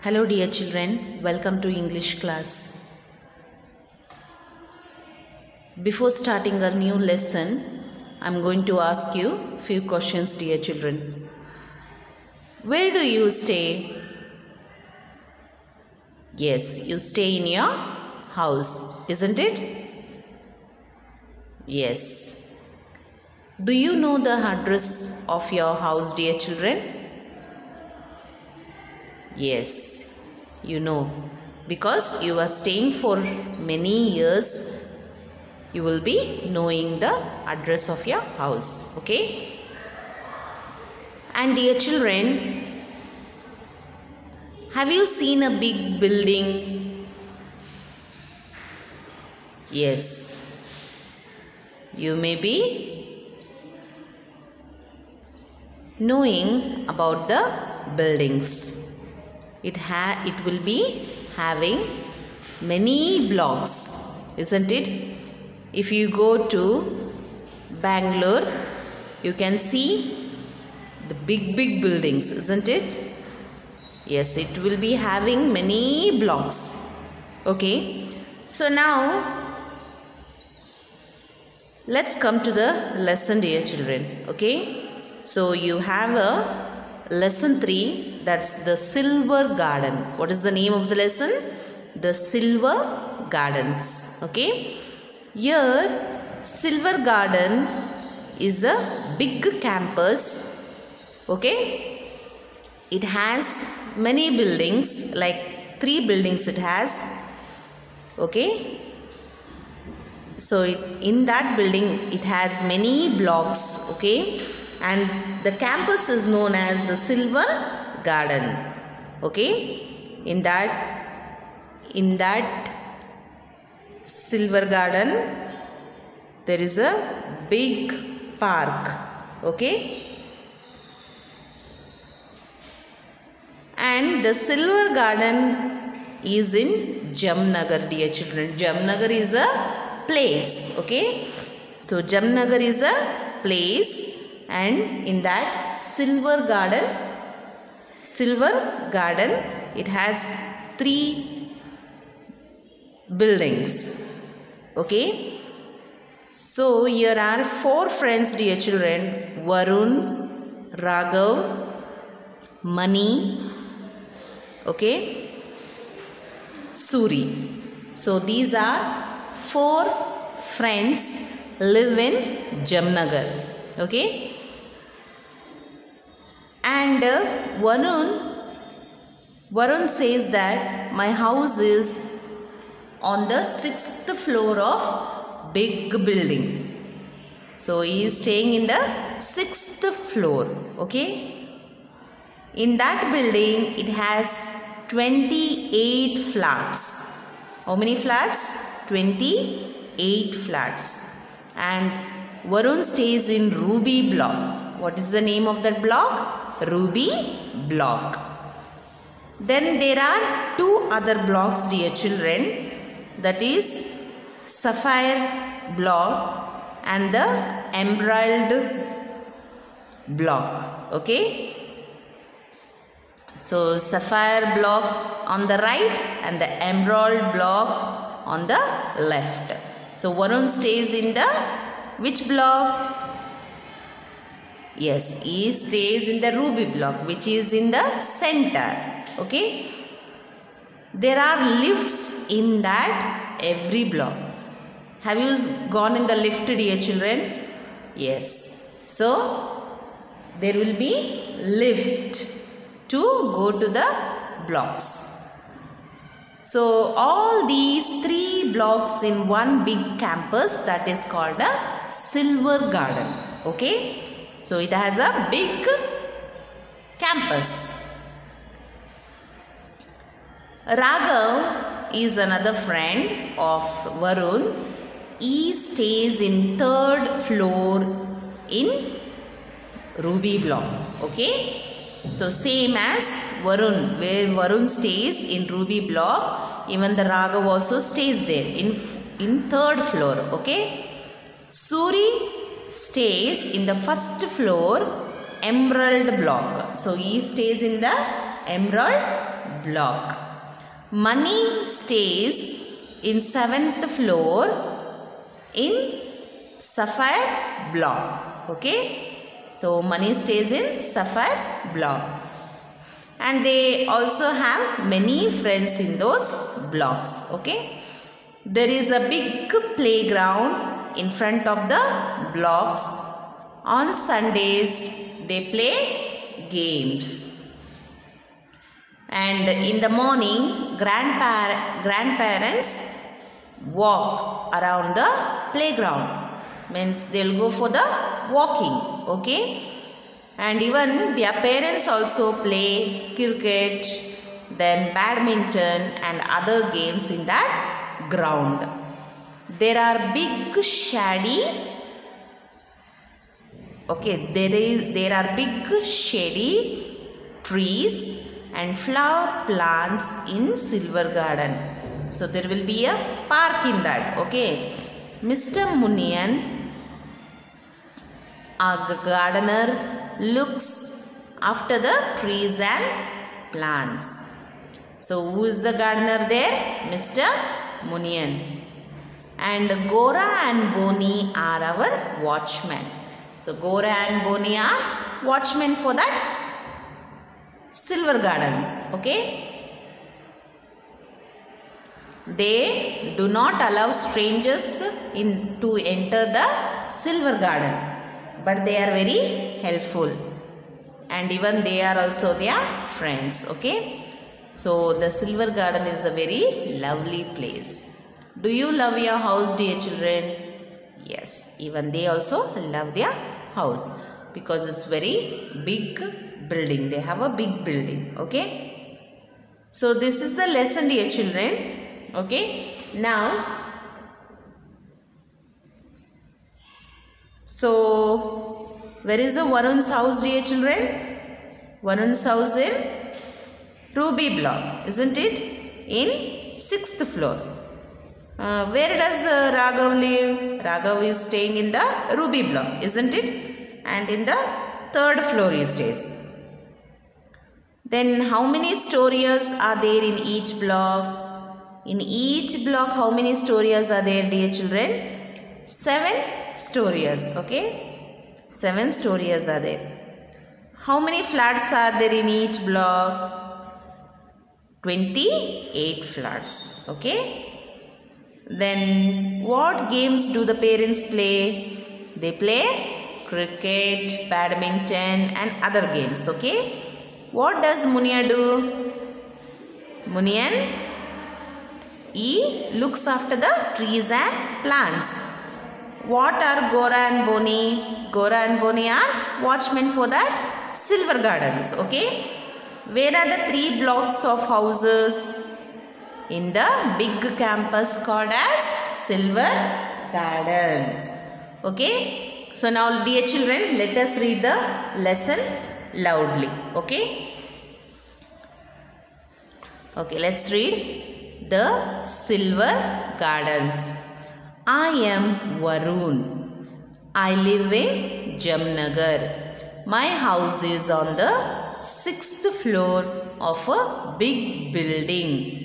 Hello dear children, welcome to English class. Before starting a new lesson, I am going to ask you few questions, dear children. Where do you stay? Yes, you stay in your house, isn't it? Yes. Do you know the address of your house, dear children? Yes, you know, because you are staying for many years, you will be knowing the address of your house, okay? And dear children, have you seen a big building? Yes, you may be knowing about the buildings. It will be having many blocks, isn't it? If you go to Bangalore, you can see the big buildings, isn't it? Yes, it will be having many blocks. Okay, so now let's come to the lesson, dear children. Okay, so you have a lesson 3, that's the Silver Garden. What is the name of the lesson? The Silver Gardens. Okay, here Silver Garden is a big campus. Okay, it has many buildings, like 3 buildings it has. Okay, so in that building it has many blocks. Okay, and the campus is known as the Silver Garden. Okay, in that Silver Garden there is a big park. Okay, and the Silver Garden is in Jamnagar, dear children. Jamnagar is a place. Okay, so Jamnagar is a place, and in that Silver Garden, it has 3 buildings. Okay, so here are 4 friends, dear children: Varun, Raghav, Mani, okay, Suri. So these are 4 friends live in Jamnagar. Okay, and Varun says that my house is on the 6th floor of big building. So he is staying in the 6th floor. Okay, in that building it has 28 flats. How many flats? 28 flats. And Varun stays in Ruby block. What is the name of that block? Ruby block. Then there are 2 other blocks, dear children. That is Sapphire block and the Emerald block. Okay, so Sapphire block on the right and the Emerald block on the left. So Varun stays in the which block? Yes, he stays in the Ruby block, which is in the center. Okay, there are lifts in that every block. Have you gone in the lift, dear children? Yes, so there will be lift to go to the blocks. So all these 3 blocks in one big campus, that is called a Silver Garden. Okay, so it has a big campus. Raghav is another friend of Varun. He stays in 3rd floor in Ruby block. Okay, so same as Varun, where Varun stays in Ruby block, even the Raghav also stays there in 3rd floor. Okay, Suri stays in the 1st floor Emerald block. So he stays in the Emerald block. Mani stays in 7th floor in sapphire block. Okay. So Mani stays in sapphire block. And they also have many friends in those blocks. Okay. There is a big playground in front of the blocks. On Sundays they play games. And in the morning grandparents walk around the playground. Means they'll go for the walking. Okay. And even their parents also play cricket, then badminton and other games in that ground. There are big shady, there are big shady trees and flower plants in Silver Garden. So there will be a park in that. Okay. Mr. Munian, our gardener, looks after the trees and plants. So who is the gardener there? Mr. Munian. And Gora and Boni are our watchmen. So Gora and Boni are watchmen for that Silver Gardens. Okay. They do not allow strangers to enter the Silver Garden, but they are very helpful, and even they are also their friends. Okay. So the Silver Garden is a very lovely place. Do you love your house, dear children? Yes, even they also love their house because it's very big building. They have a big building. Okay. So this is the lesson, dear children. Okay. Now, so where is the Varun's house, dear children? Varun's house in Ruby block, isn't it? In 6th floor. Where does Raghav live? Raghav is staying in the Ruby block, isn't it? And in the 3rd floor he stays. Then how many stories are there in each block? In each block, how many stories are there, dear children? 7 stories. Okay. 7 stories are there. How many flats are there in each block? 28 flats. Okay. Then what games do the parents play? They play cricket, badminton and other games. Okay. What does Munia do? Munian, he looks after the trees and plants. What are Gora and Boni? Gora and Boni are watchmen for that Silver Gardens. Okay. Where are the 3 blocks of houses? In the big campus called as Silver Gardens. Okay. So now, dear children, let us read the lesson loudly. Okay. Okay, let's read the Silver Gardens. I am Varun. I live in Jamnagar. My house is on the 6th floor of a big building.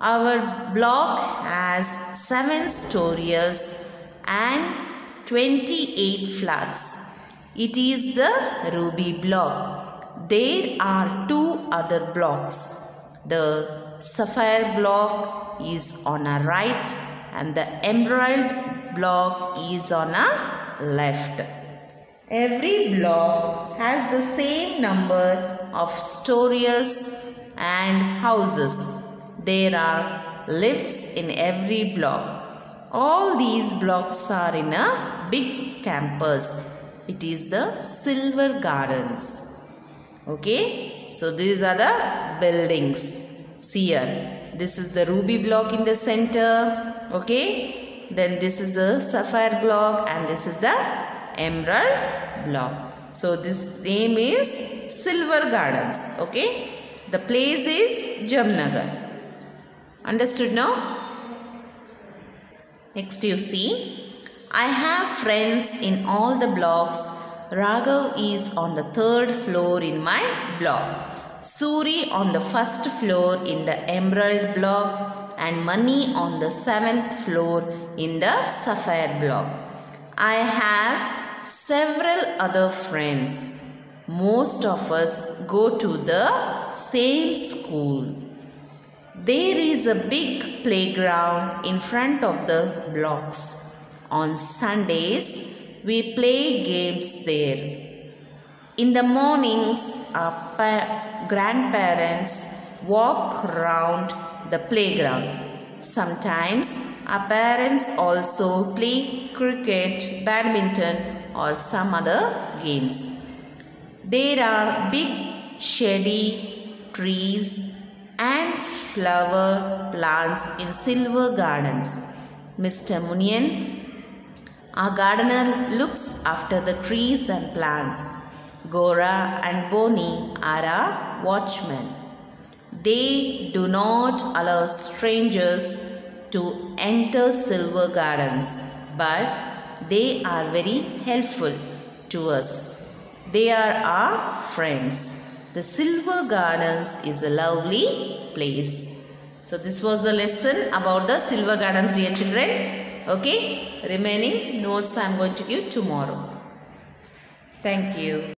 Our block has 7 stories and 28 flats. It is the Ruby block. There are 2 other blocks. The Sapphire block is on our right and the Emerald block is on our left. Every block has the same number of stories and houses. There are lifts in every block. All these blocks are in a big campus. It is the Silver Gardens. Okay. So these are the buildings. See here. This is the Ruby block in the center. Okay. Then this is the Sapphire block and this is the Emerald block. So this name is Silver Gardens. Okay. The place is Jamnagar. Understood now? Next you see, I have friends in all the blocks. Raghav is on the 3rd floor in my block. Suri on the first floor in the emerald block, and Mani on the 7th floor in the sapphire block. I have several other friends. Most of us go to the same school. There is a big playground in front of the blocks. On Sundays, we play games there. In the mornings, our grandparents walk around the playground. Sometimes, our parents also play cricket, badminton, or some other games. There are big shady trees and flower plants in Silver Gardens. Mr. Munian, our gardener, looks after the trees and plants. Gora and Boni are our watchmen. They do not allow strangers to enter Silver Gardens, but they are very helpful to us. They are our friends. The Silver Gardens is a lovely place. So this was the lesson about the Silver Gardens, dear children. Okay, remaining notes I am going to give tomorrow. Thank you.